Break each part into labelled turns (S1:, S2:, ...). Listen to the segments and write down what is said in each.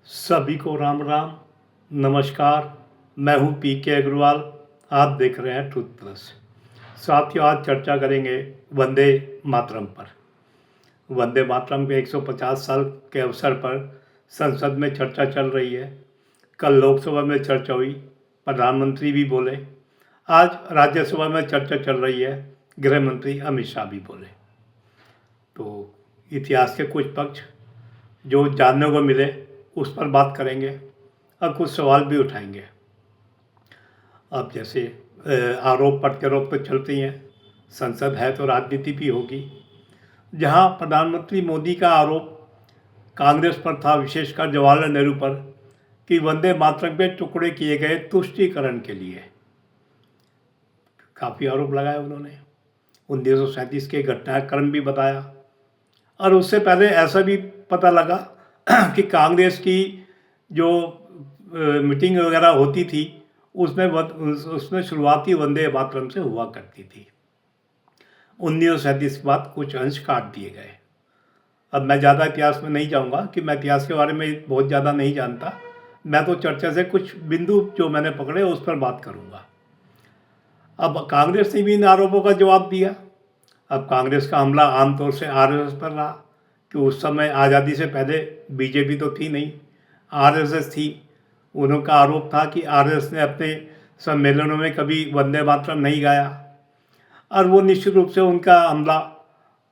S1: सभी को राम राम। नमस्कार। मैं हूं पीके अग्रवाल। आप देख रहे हैं ट्रुथ प्लस। साथियों, आज चर्चा करेंगे वंदे मातरम पर। वंदे मातरम के 150 साल के अवसर पर संसद में चर्चा चल रही है। कल लोकसभा में चर्चा हुई, प्रधानमंत्री भी बोले। आज राज्यसभा में चर्चा चल रही है, गृह मंत्री अमित शाह भी बोले। तो इतिहास के कुछ पक्ष जो जानने को मिले उस पर बात करेंगे और कुछ सवाल भी उठाएंगे। अब जैसे आरोप प्रत्यारोप तो चलते ही हैं, संसद है तो राजनीति भी होगी। जहां प्रधानमंत्री मोदी का आरोप कांग्रेस पर था, विशेषकर जवाहरलाल नेहरू पर, कि वंदे मातरम के टुकड़े किए गए तुष्टीकरण के लिए। काफ़ी आरोप लगाए उन्होंने। 1937 के घटनाक्रम भी बताया। और उससे पहले ऐसा भी पता लगा कि कांग्रेस की जो मीटिंग वगैरह होती थी उसमें शुरुआती वंदे मातरम से हुआ करती थी। 1937 के बाद कुछ अंश काट दिए गए। अब मैं ज़्यादा इतिहास में नहीं जाऊंगा कि मैं इतिहास के बारे में बहुत ज़्यादा नहीं जानता। मैं तो चर्चा से कुछ बिंदु जो मैंने पकड़े उस पर बात करूंगा। अब कांग्रेस ने भी इन आरोपों का जवाब दिया। अब कांग्रेस का हमला आमतौर से आरएसएस पर रहा कि उस समय आज़ादी से पहले बीजेपी तो थी नहीं, आरएसएस थी। उनका आरोप था कि आरएसएस ने अपने सम्मेलनों में कभी वंदे मातरम नहीं गाया। और वो निश्चित रूप से उनका हमला,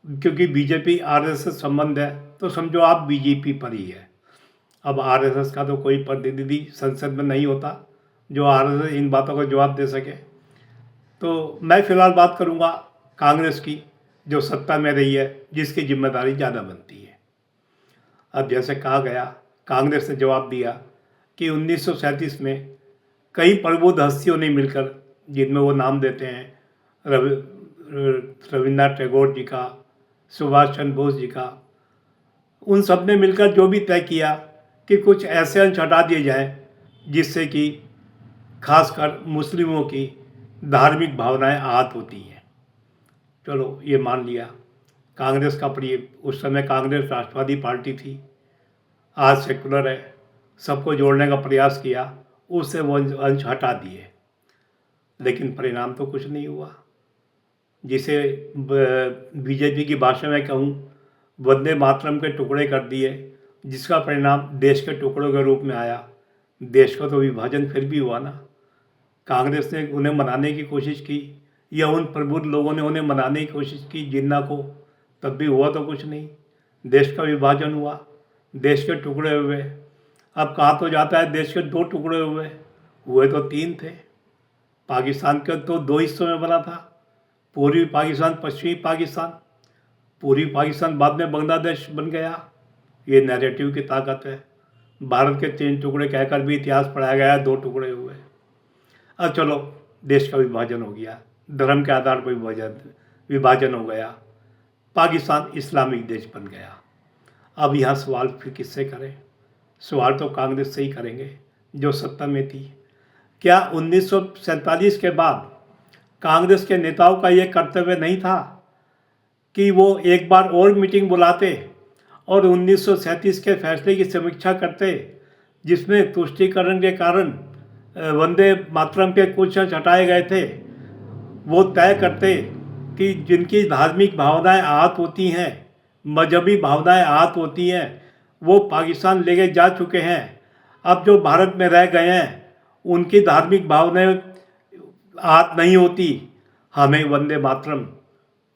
S1: क्योंकि बीजेपी आरएसएस संबंध है तो समझो आप बीजेपी पर ही है। अब आरएसएस का तो कोई प्रतिनिधि संसद में नहीं होता जो आरएसएस इन बातों का जवाब दे सके। तो मैं फिलहाल बात करूंगा कांग्रेस की, जो सत्ता में रही है, जिसकी जिम्मेदारी ज़्यादा बनती है। अब जैसे कहा गया, कांग्रेस ने जवाब दिया कि 1937 में कई प्रबुद्ध हस्तियों ने मिलकर, जिनमें वो नाम देते हैं रविन्द्रनाथ टैगोर जी का, सुभाष चंद्र बोस जी का, उन सब ने मिलकर जो भी तय किया कि कुछ ऐसे अंश हटा दिए जाएं जिससे कि खासकर मुस्लिमों की धार्मिक भावनाएं आहत होती हैं। चलो ये मान लिया। कांग्रेस का उस समय कांग्रेस राष्ट्रवादी पार्टी थी, आज सेकुलर है। सबको जोड़ने का प्रयास किया, उससे वो अंश हटा दिए, लेकिन परिणाम तो कुछ नहीं हुआ। जिसे बीजेपी की भाषा में कहूँ, वंदे मातरम के टुकड़े कर दिए, जिसका परिणाम देश के टुकड़ों के रूप में आया। देश का तो विभाजन फिर भी हुआ ना। कांग्रेस ने उन्हें मनाने की कोशिश की, या उन प्रबुद्ध लोगों ने उन्हें मनाने की कोशिश की जिन्ना को, तब भी हुआ तो कुछ नहीं। देश का विभाजन हुआ, देश के टुकड़े हुए। अब कहा तो जाता है देश के दो टुकड़े हुए तो तीन थे। पाकिस्तान के तो दो हिस्सों में बना था, पूर्वी पाकिस्तान, पश्चिमी पाकिस्तान। पूर्वी पाकिस्तान बाद में बांग्लादेश बन गया। ये नैरेटिव की ताकत है। भारत के तीन टुकड़े कहकर भी इतिहास पढ़ाया गया, दो टुकड़े हुए। अब चलो, देश का विभाजन हो गया, धर्म के आधार पर विभाजन हो गया, पाकिस्तान इस्लामिक देश बन गया। अब यहाँ सवाल फिर किससे करें? सवाल तो कांग्रेस से ही करेंगे, जो सत्ता में थी। क्या 1947 के बाद कांग्रेस के नेताओं का ये कर्तव्य नहीं था कि वो एक बार और मीटिंग बुलाते और 1937 के फैसले की समीक्षा करते, जिसमें तुष्टीकरण के कारण वंदे मातरम के कुछ अंश हटाए गए थे? वो तय करते कि जिनकी धार्मिक भावनाएं आहत होती हैं, मजहबी भावनाएं आहत होती हैं, वो पाकिस्तान लेके जा चुके हैं। अब जो भारत में रह गए हैं उनकी धार्मिक भावनाएं आहत नहीं होती। हमें वंदे मातरम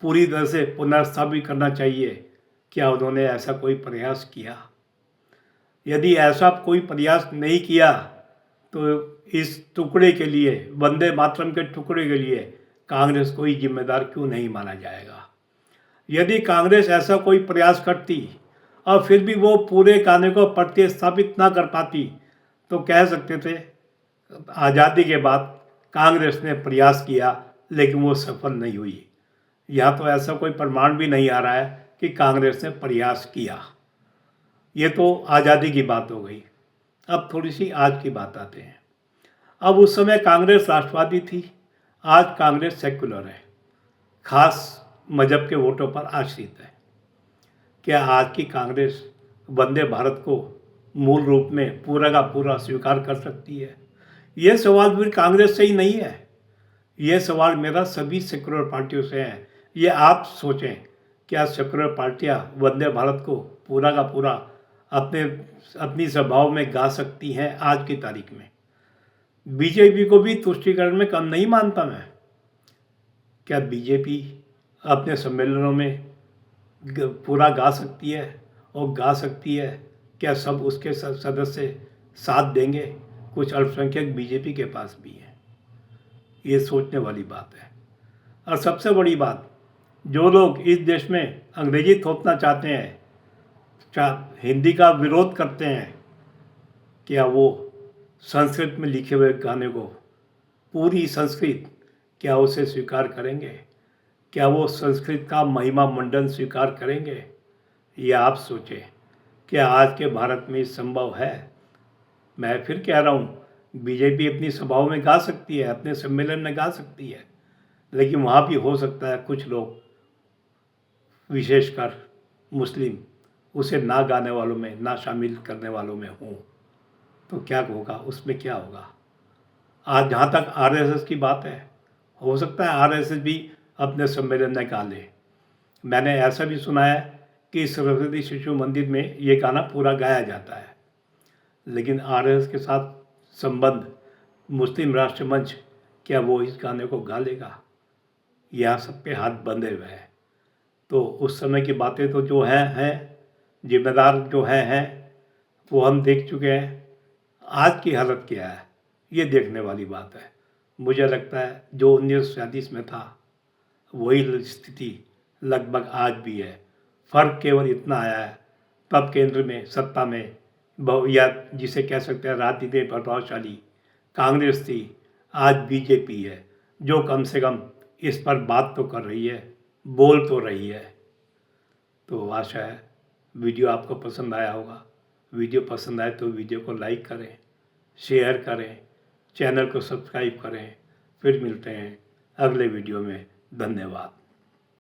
S1: पूरी तरह से पुनर्स्थापित करना चाहिए। क्या उन्होंने ऐसा कोई प्रयास किया? यदि ऐसा कोई प्रयास नहीं किया तो इस टुकड़े के लिए, वंदे मातरम के टुकड़े के लिए, कांग्रेस को ही जिम्मेदार क्यों नहीं माना जाएगा? यदि कांग्रेस ऐसा कोई प्रयास करती और फिर भी वो पूरे गाने को प्रतिस्थापित ना कर पाती, तो कह सकते थे आज़ादी के बाद कांग्रेस ने प्रयास किया लेकिन वो सफल नहीं हुई। यहाँ तो ऐसा कोई प्रमाण भी नहीं आ रहा है कि कांग्रेस ने प्रयास किया। ये तो आज़ादी की बात हो गई। अब थोड़ी सी आज की बात आते हैं। अब उस समय कांग्रेस राष्ट्रवादी थी, आज कांग्रेस सेकुलर है, खास मजहब के वोटों पर आश्रित है। क्या आज की कांग्रेस वंदे भारत को मूल रूप में पूरा का पूरा स्वीकार कर सकती है? ये सवाल फिर कांग्रेस से ही नहीं है, ये सवाल मेरा सभी सेक्युलर पार्टियों से है। ये आप सोचें, क्या सेक्युलर पार्टियां वंदे भारत को पूरा का पूरा अपनी सभाओं में गा सकती हैं आज की तारीख में? बीजेपी को भी तुष्टीकरण में कम नहीं मानता मैं। क्या बीजेपी अपने सम्मेलनों में पूरा गा सकती है? और गा सकती है, क्या सब उसके सदस्य साथ देंगे? कुछ अल्पसंख्यक बीजेपी के पास भी हैं, ये सोचने वाली बात है। और सबसे बड़ी बात, जो लोग इस देश में अंग्रेजी थोपना चाहते हैं, हिंदी का विरोध करते हैं, क्या वो संस्कृत में लिखे हुए गाने को, पूरी संस्कृत, क्या उसे स्वीकार करेंगे? क्या वो संस्कृत का महिमा मंडन स्वीकार करेंगे? या आप सोचें, क्या आज के भारत में संभव है? मैं फिर कह रहा हूँ, बीजेपी अपनी सभाओं में गा सकती है, अपने सम्मेलन में गा सकती है, लेकिन वहाँ भी हो सकता है कुछ लोग, विशेषकर मुस्लिम, उसे ना गाने वालों में, ना शामिल करने वालों में हों। तो क्या होगा? उसमें क्या होगा? आज जहाँ तक आरएसएस की बात है, हो सकता है आरएसएस भी अपने सम्मेलन में गा ले। मैंने ऐसा भी सुना है कि सरस्वती शिशु मंदिर में ये गाना पूरा गाया जाता है, लेकिन आरएसएस के साथ संबंध मुस्लिम राष्ट्र मंच, क्या वो इस गाने को गा लेगा? यह सब पे हाथ बंधे हुए हैं। तो उस समय की बातें तो जो हैं, जिम्मेदार जो हैं, वो हम देख चुके हैं। आज की हालत क्या है, ये देखने वाली बात है। मुझे लगता है जो 1937 में था, वही स्थिति लगभग आज भी है। फर्क केवल इतना आया है, तब केंद्र में सत्ता में या जिसे कह सकते हैं राजनीति में प्रभावशाली कांग्रेस थी, आज बीजेपी है, जो कम से कम इस पर बात तो कर रही है, बोल तो रही है। तो आशा है वीडियो आपको पसंद आया होगा। वीडियो पसंद आए तो वीडियो को लाइक करें, शेयर करें, चैनल को सब्सक्राइब करें। फिर मिलते हैं अगले वीडियो में। धन्यवाद।